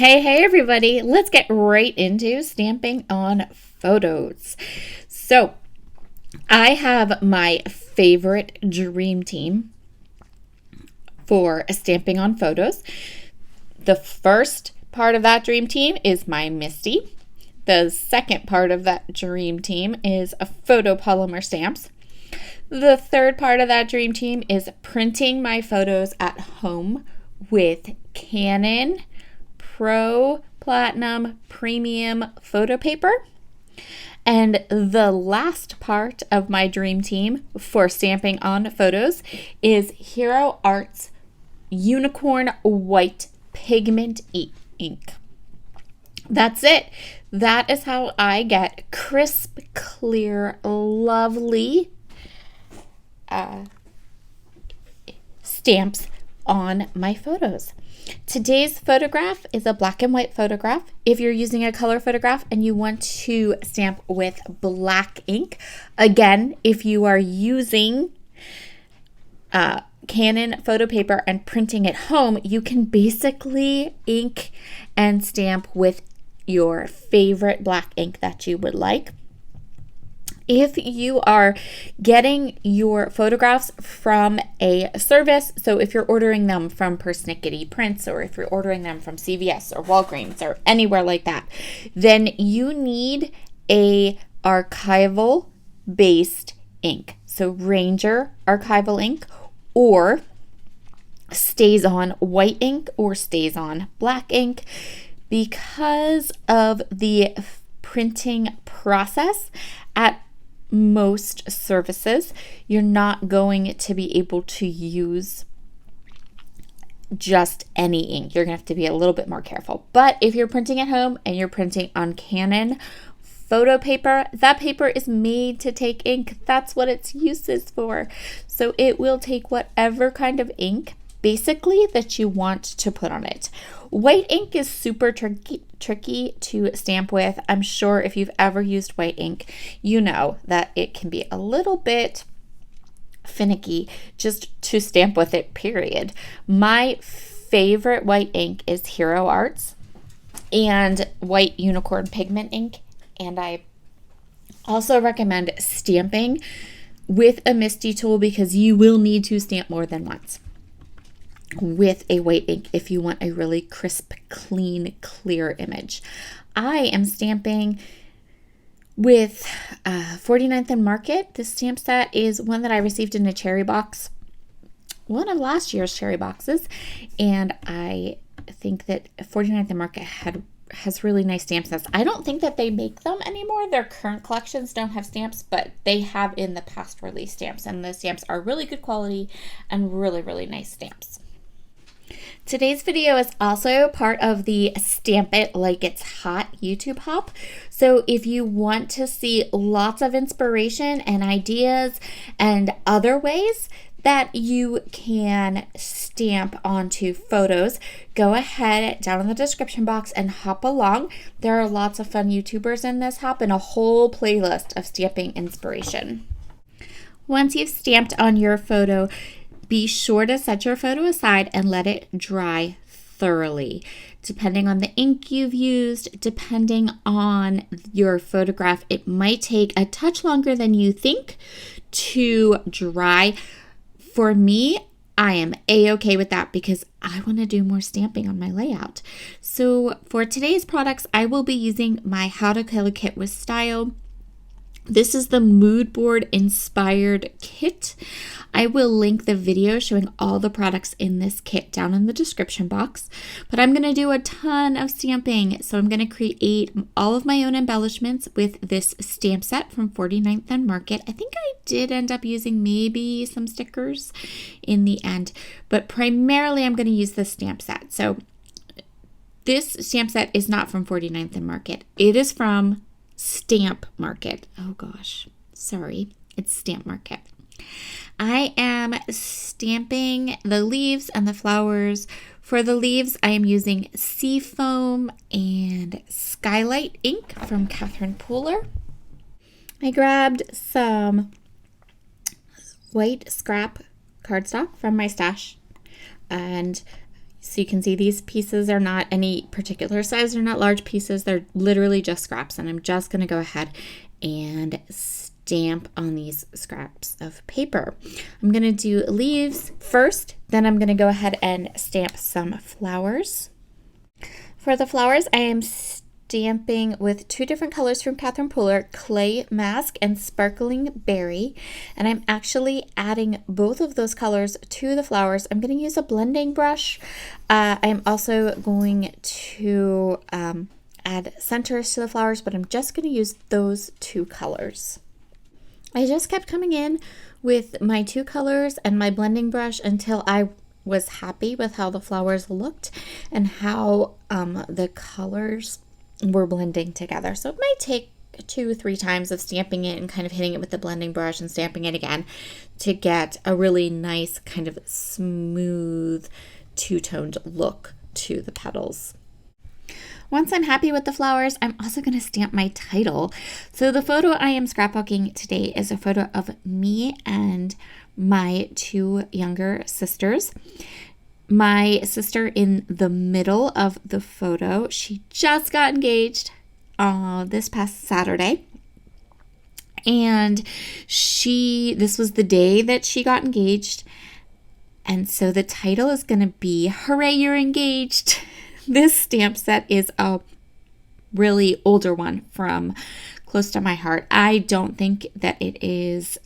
Hey everybody, let's get right into stamping on photos. So I have my favorite dream team for stamping on photos. The first part of that dream team is my Misty. The second part of that dream team is a photopolymer stamps. The third part of that dream team is printing my photos at home with Canon Pro Platinum Premium photo paper. And the last part of my dream team for stamping on photos is Hero Art's Unicorn White Pigment ink. That's it. That is how I get crisp, clear, lovely stamps on my photos. Today's photograph is a black and white photograph. If you're using a color photograph and you want to stamp with black ink, again, if you are using Canon photo paper and printing at home, you can basically ink and stamp with your favorite black ink that you would like. If you are getting your photographs from a service, so if you're ordering them from Persnickety Prints, or if you're ordering them from CVS or Walgreens or anywhere like that, then you need a archival based ink. So Ranger archival ink, or Stays On white ink, or Stays On black ink, because of the printing process at most services. You're not going to be able to use just any ink. You're going to have to be a little bit more careful. But if you're printing at home and you're printing on Canon photo paper, that paper is made to take ink. That's what its use is for. So it will take whatever kind of ink basically that you want to put on it. White ink is super tricky to stamp with. I'm sure if you've ever used white ink, you know that it can be a little bit finicky just to stamp with it, period. My favorite white ink is Hero Arts and white unicorn pigment ink, and I also recommend stamping with a Misty tool because you will need to stamp more than once with a white ink if you want a really crisp, clean, clear image. I am stamping with 49th and Market. This stamp set is one that I received in a cherry box, one of last year's cherry boxes, and I think that 49th and Market has really nice stamp sets. I don't think that they make them anymore. Their current collections don't have stamps, but they have in the past released stamps, and the stamps are really good quality and really, really nice stamps. Today's video is also part of the Stamp It Like It's Hot YouTube hop. So if you want to see lots of inspiration and ideas and other ways that you can stamp onto photos, go ahead down in the description box and hop along. There are lots of fun YouTubers in this hop and a whole playlist of stamping inspiration. Once you've stamped on your photo, be sure to set your photo aside and let it dry thoroughly. Depending on the ink you've used, depending on your photograph, it might take a touch longer than you think to dry. For me, I am a-okay with that because I want to do more stamping on my layout. So for today's products, I will be using my How to Color Kit with Style. This is the mood board inspired kit. I will link the video showing all the products in this kit down in the description box, but I'm going to do a ton of stamping. So I'm going to create all of my own embellishments with this stamp set from 49th and Market. I think I did end up using maybe some stickers in the end, but primarily I'm going to use this stamp set. So this stamp set is not from 49th and Market. It is from Stamp Market. Oh gosh, sorry, it's Stamp Market. I am stamping the leaves and the flowers. For the leaves, I am using Seafoam and Skylight ink from Catherine Pooler. I grabbed some white scrap cardstock from my stash and So you can see these pieces are not any particular size. They're not large pieces. They're literally just scraps. And I'm just going to go ahead and stamp on these scraps of paper. I'm going to do leaves first. Then I'm going to go ahead and stamp some flowers. For the flowers, I am stamping with 2 different colors from Catherine Pooler, Clay Mask and Sparkling Berry. And I'm actually adding both of those colors to the flowers. I'm going to use a blending brush. I'm also going to add centers to the flowers, but I'm just going to use those 2 colors. I just kept coming in with my 2 colors and my blending brush until I was happy with how the flowers looked and how the colors were blending together. So it might take 2 or 3 times of stamping it and kind of hitting it with the blending brush and stamping it again to get a really nice kind of smooth 2-toned look to the petals. Once I'm happy with the flowers, I'm also going to stamp my title. So the photo I am scrapbooking today is a photo of me and my 2 younger sisters. My sister in the middle of the photo, she just got engaged this past Saturday. And this was the day that she got engaged. And so the title is going to be, "Hooray, you're engaged." This stamp set is a really older one from close to my heart. I don't think that it is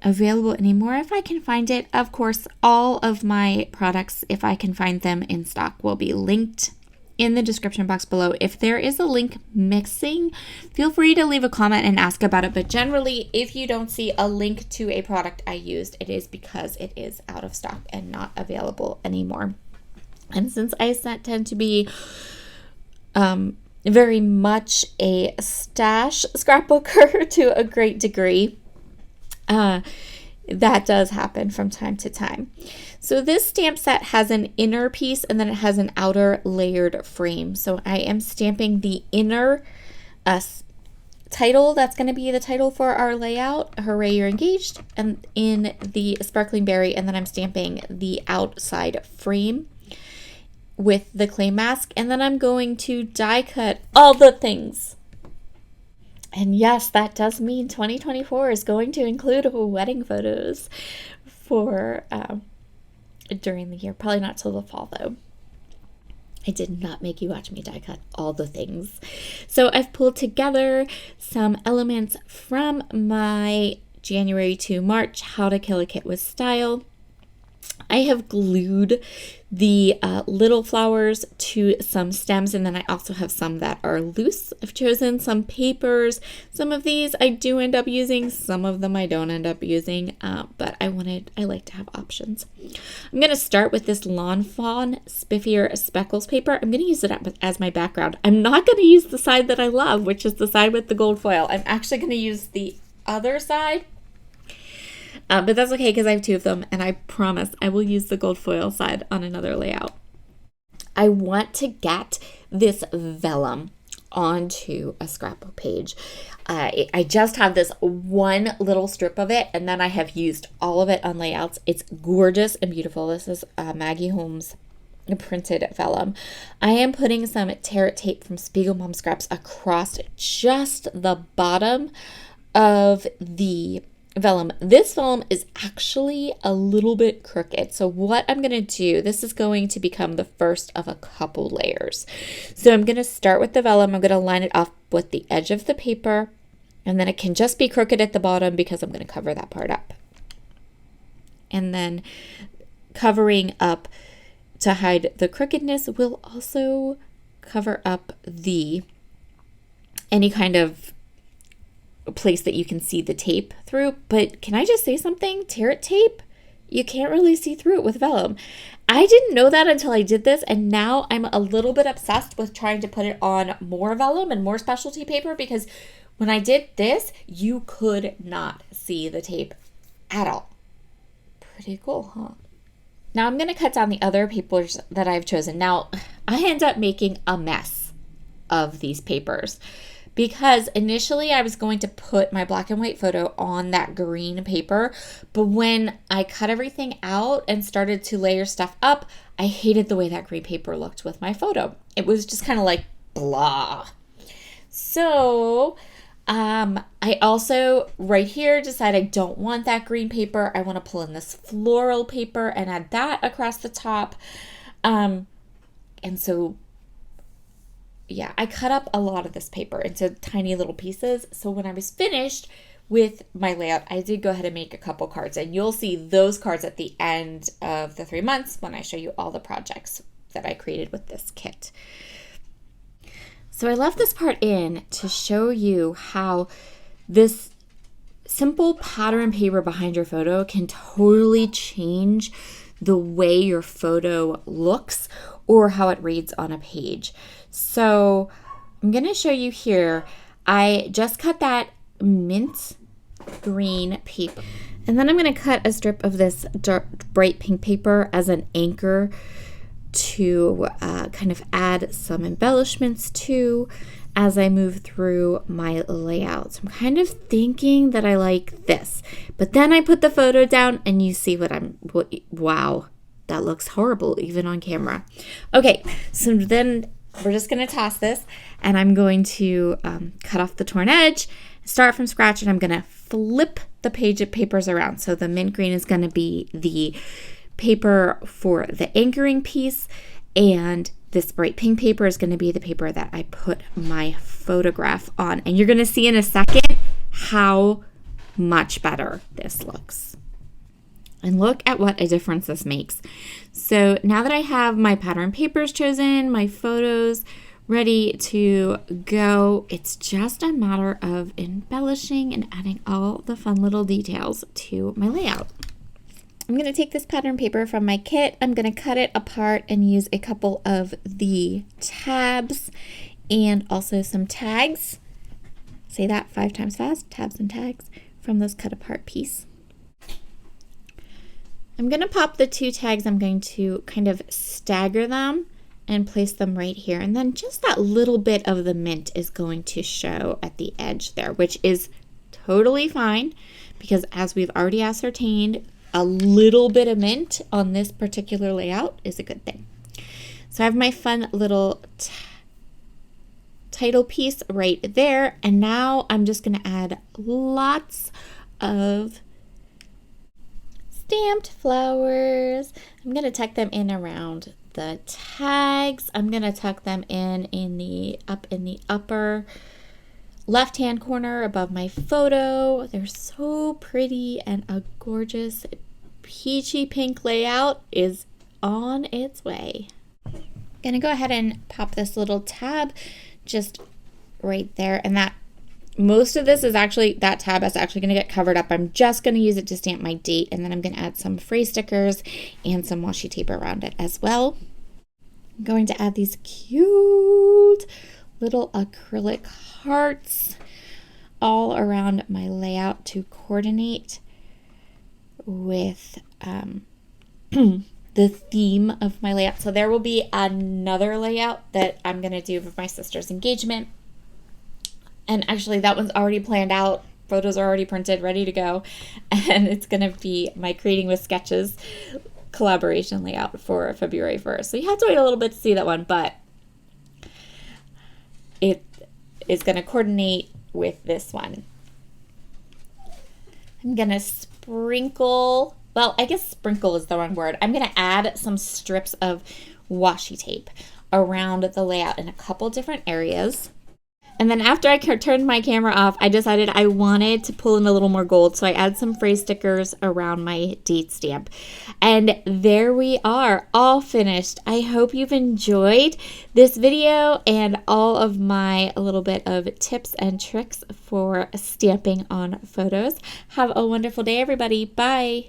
available anymore. If I can find it, of course, all of my products, if I can find them in stock, will be linked in the description box below. If there is a link missing, feel free to leave a comment and ask about it. But generally, if you don't see a link to a product I used, it is because it is out of stock and not available anymore. And since I tend to be very much a stash scrapbooker to a great degree, that does happen from time to time. So this stamp set has an inner piece and then it has an outer layered frame. So I am stamping the inner title. That's going to be the title for our layout, "Hooray, you're engaged," and in the Sparkling Berry. And then I'm stamping the outside frame with the clay mask. And then I'm going to die cut all the things. And yes, that does mean 2024 is going to include wedding photos for during the year. Probably not till the fall, though. I did not make you watch me die cut all the things. So I've pulled together some elements from my January to March How to Kill a Kit with Style. I have glued the little flowers to some stems, and then I also have some that are loose. I've chosen some papers. Some of these I do end up using, some of them I don't end up using, but I like to have options. I'm going to start with this Lawn Fawn Spiffier Speckles paper. I'm going to use it as my background. I'm not going to use the side that I love, which is the side with the gold foil. I'm actually going to use the other side. But that's okay because I have 2 of them, and I promise I will use the gold foil side on another layout. I want to get this vellum onto a scrapbook page. I just have this one little strip of it, and then I have used all of it on layouts. It's gorgeous and beautiful. This is Maggie Holmes printed vellum. I am putting some tear tape from Spiegel Mom Scraps across just the bottom of the vellum. This vellum is actually a little bit crooked. So what I'm going to do, this is going to become the first of a couple layers. So I'm going to start with the vellum. I'm going to line it off with the edge of the paper, and then it can just be crooked at the bottom because I'm going to cover that part up. And then covering up to hide the crookedness will also cover up any kind of place that you can see the tape through. But can I just say something? Tear tape, you can't really see through it with vellum. I didn't know that until I did this, and now I'm a little bit obsessed with trying to put it on more vellum and more specialty paper, because when I did this, you could not see the tape at all. Pretty cool, huh? Now I'm going to cut down the other papers that I've chosen. Now, I end up making a mess of these papers because initially I was going to put my black and white photo on that green paper, but when I cut everything out and started to layer stuff up, I hated the way that green paper looked with my photo. It was just kind of like blah. So I also right here decide I don't want that green paper. I want to pull in this floral paper and add that across the top. And so yeah, I cut up a lot of this paper into tiny little pieces. So when I was finished with my layout, I did go ahead and make a couple cards, and you'll see those cards at the end of the 3 months when I show you all the projects that I created with this kit. So I left this part in to show you how this simple pattern paper behind your photo can totally change the way your photo looks or how it reads on a page. So I'm going to show you here. I just cut that mint green paper, and then I'm going to cut a strip of this dark bright pink paper as an anchor to kind of add some embellishments to as I move through my layout. So I'm kind of thinking that I like this, but then I put the photo down and you see wow, that looks horrible even on camera. Okay, so then we're just going to toss this, and I'm going to cut off the torn edge, start from scratch, and I'm going to flip the page of papers around. So the mint green is going to be the paper for the anchoring piece, and this bright pink paper is going to be the paper that I put my photograph on. And you're going to see in a second how much better this looks. And look at what a difference this makes. So now that I have my pattern papers chosen, my photos ready to go, it's just a matter of embellishing and adding all the fun little details to my layout. I'm going to take this pattern paper from my kit. I'm going to cut it apart and use a couple of the tabs and also some tags. Say that 5 times fast, tabs and tags, from this cut apart piece. I'm going to pop the 2 tags. I'm going to kind of stagger them and place them right here. And then just that little bit of the mint is going to show at the edge there, which is totally fine because, as we've already ascertained, a little bit of mint on this particular layout is a good thing. So I have my fun little title piece right there. And now I'm just going to add lots of stamped flowers. I'm going to tuck them in around the tags. I'm going to tuck them in the upper left-hand corner above my photo. They're so pretty, and a gorgeous peachy pink layout is on its way. I'm going to go ahead and pop this little tab just right there, and that most of this is actually, that tab is actually going to get covered up. I'm just going to use it to stamp my date, and then I'm going to add some phrase stickers and some washi tape around it as well. I'm going to add these cute little acrylic hearts all around my layout to coordinate with the theme of my layout. So there will be another layout that I'm going to do for my sister's engagement. And actually that one's already planned out. Photos are already printed, ready to go. And it's going to be my Creating with Sketches collaboration layout for February 1st. So you have to wait a little bit to see that one, but it is going to coordinate with this one. I'm going to sprinkle, well, I guess sprinkle is the wrong word. I'm going to add some strips of washi tape around the layout in a couple different areas. And then after I turned my camera off, I decided I wanted to pull in a little more gold. So I add some phrase stickers around my date stamp. And there we are, all finished. I hope you've enjoyed this video and all of my little bit of tips and tricks for stamping on photos. Have a wonderful day, everybody. Bye.